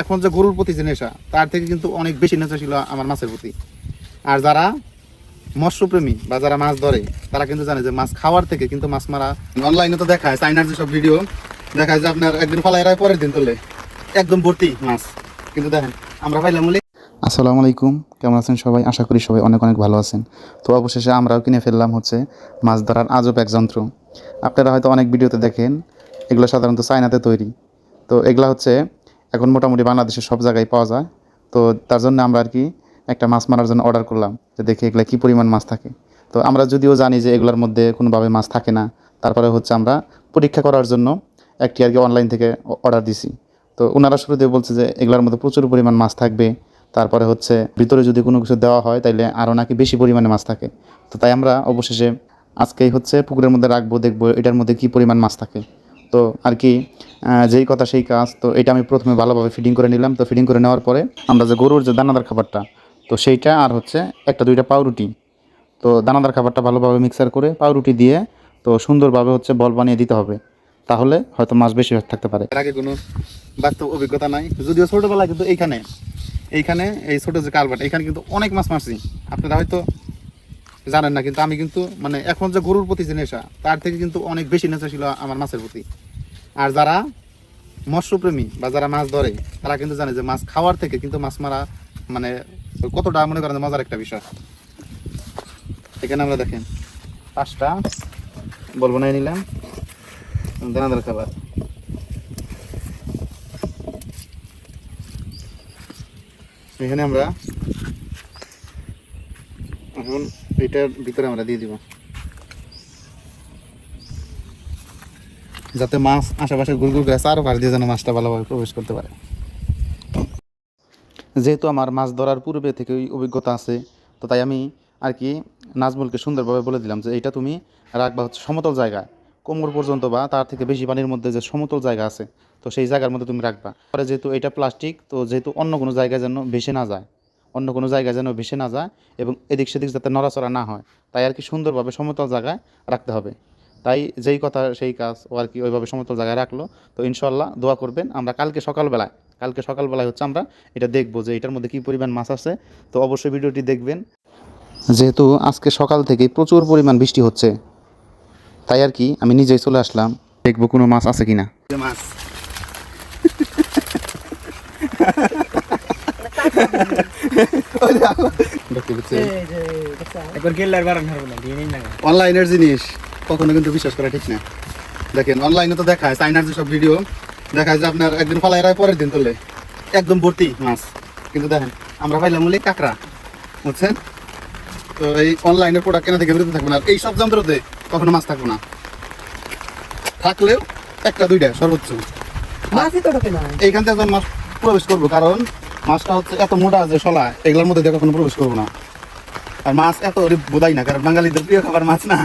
এখন যে গরুর প্রতি যে নেশা তার থেকে কিন্তু অনেক বেশি নেশা ছিল আমার মাছের প্রতি। আর যারা মৎস্যপ্রেমী বা যারা মাছ ধরে তারা কিন্তু জানে যে মাছ খাওয়ার থেকে কিন্তু মাছ মারা। অনলাইনে তো দেখায় চাইনার যেসব ভিডিও দেখায় যে আপনার একদিন ফলাই পরের দিন তোলে একদম ভর্তি মাছ, কিন্তু দেখেন আমরা পাইলাম বলে। আসসালামু আলাইকুম, কেমন আছেন সবাই? আশা করি সবাই অনেক অনেক ভালো আছেন। তো অবশেষে আমরাও কিনে ফেললাম হচ্ছে মাছ ধরার আজব এক যন্ত্র। আপনারা হয়তো অনেক ভিডিওতে দেখেন, এগুলো সাধারণত চায়নাতে তৈরি। তো এগুলা হচ্ছে এখন মোটামুটি বাংলাদেশের সব জায়গায় পাওয়া যায়। তো তার জন্য আমরা আর কি একটা মাছ মারার জন্য অর্ডার করলাম, যে দেখি এগুলা কী পরিমাণ মাছ থাকে। তো আমরা যদিও জানি যে এগুলোর মধ্যে কোনোভাবে মাছ থাকে না, তারপরে হচ্ছে আমরা পরীক্ষা করার জন্য একটি আর কি অনলাইন থেকে অর্ডার দিছি। তো ওনারা শুরুতে বলছে যে এগুলোর মধ্যে প্রচুর পরিমাণ মাছ থাকবে, তারপরে হচ্ছে ভিতরে যদি কোনো কিছু দেওয়া হয় তাইলে আরও নাকি বেশি পরিমাণে মাছ থাকে। তো তাই আমরা অবশেষে আজকেই হচ্ছে পুকুরের মধ্যে রাখবো, দেখবো এটার মধ্যে কী পরিমাণ মাছ থাকে। তো আর কি যেই কথা সেই কাজ। তো এটা আমি প্রথমে ভালোভাবে ফিডিং করে নিলাম। তো ফিডিং করে নেওয়ার পরে আমরা যে গরুর যে দানাদার খাবারটা, তো সেইটা আর হচ্ছে একটা দুইটা পাউরুটি, তো দানাদার খাবারটা ভালোভাবে মিক্সার করে পাউরুটি দিয়ে তো সুন্দরভাবে হচ্ছে বল বানিয়ে দিতে হবে, তাহলে হয়তো মাছ বেশি থাকতে পারে। এর আগে কোনো বাস্তব অভিজ্ঞতা নাই, যদিও ছোটোবেলায় কিন্তু এইখানে এই ছোটো যে কালভার্ট এখানে কিন্তু অনেক মাছ মারছি, আপনারা হয়তো জানেন না। কিন্তু আমি কিন্তু মানে এখন যে গরুর প্রতি যে নেশা তার থেকে কিন্তু অনেক বেশি নেশা ছিল আমার মাছের প্রতি। আর যারা মৎস্যপ্রেমী বা যারা মাছ ধরে তারা কিন্তু জানে যে মাছ খাওয়ার থেকে কিন্তু মাছ মারা মানে কতটা মনে করেন মজার একটা বিষয়। এখানে আমরা দেখেন 5টা বল বানিয়ে নিলাম দানাদার খাবার। এখানে আমরা এখন এটার ভিতরে আমরা দিয়ে দিব, যাতে মাছ আশেপাশে গুড়গুড় করে চারপাশ দিয়ে যেন মাছটা ভালোভাবে প্রবেশ করতে পারে। যেহেতু আমার মাছ ধরার পূর্বে থেকেই অভিজ্ঞতা আছে, তো তাই আমি আর কি নাজমুলকে সুন্দরভাবে বলে দিলাম যে এটা তুমি রাখবা হচ্ছে সমতল জায়গায়, কোমর পর্যন্ত বা তার থেকে বেশি পানির মধ্যে যে সমতল জায়গা আছে, তো সেই জায়গার মধ্যে তুমি রাখবা। পরে যেহেতু এটা প্লাস্টিক, তো যেহেতু অন্য কোনো জায়গায় যেন ভেসে না যায়, এবং এদিক সেদিক যাতে নড়াচড়া না হয়, তাই আর কি সুন্দরভাবে সমতল জায়গায় রাখতে হবে। তাই যেই কথা সেই কাজ, ও আর কি ওইভাবে সমতল জায়গায় রাখলো। তো ইনশাল্লাহ দোয়া করবেন, আমরা কালকে সকালবেলায় হচ্ছে আমরা এটা দেখবো যে এটার মধ্যে কী পরিমাণ মাছ আছে। তো অবশ্যই ভিডিওটি দেখবেন। যেহেতু আজকে সকাল থেকেই প্রচুর পরিমাণ বৃষ্টি হচ্ছে, তাই আর কি আমি নিজেই চলে আসলাম, দেখবো কোনো মাছ আছে কিনা। মাছ অনলাইনের জিনিস কখনো কিন্তু বিশ্বাস করা ঠিক না। দেখেন অনলাইনে তো দেখায় চাইনার যেসব ভিডিও দেখায় যে আপনার একদিন ফলাই পরের দিন তোলে একদম ভর্তি মাছ, কিন্তু দেখেন আমরা পাইলাম বলে কাঁকড়া, বুঝছেন? তো এই অনলাইনের প্রোডাক্ট কেনা থেকে বিরত থাকবেন। আর এই সব যন্ত্রতে কখনো মাছ থাকবে না, থাকলেও একটা দুইটা সর্বোচ্চ। এইখান থেকে মাছ প্রবেশ করবো, কারণ মাছটা হচ্ছে এত মোটা যে শলা, এগুলোর মধ্যে দিয়ে কখনো প্রবেশ করবো না। আর মাছ এত বোধাই না, কারণ বাঙালিদের প্রিয় খাবার মাছ না।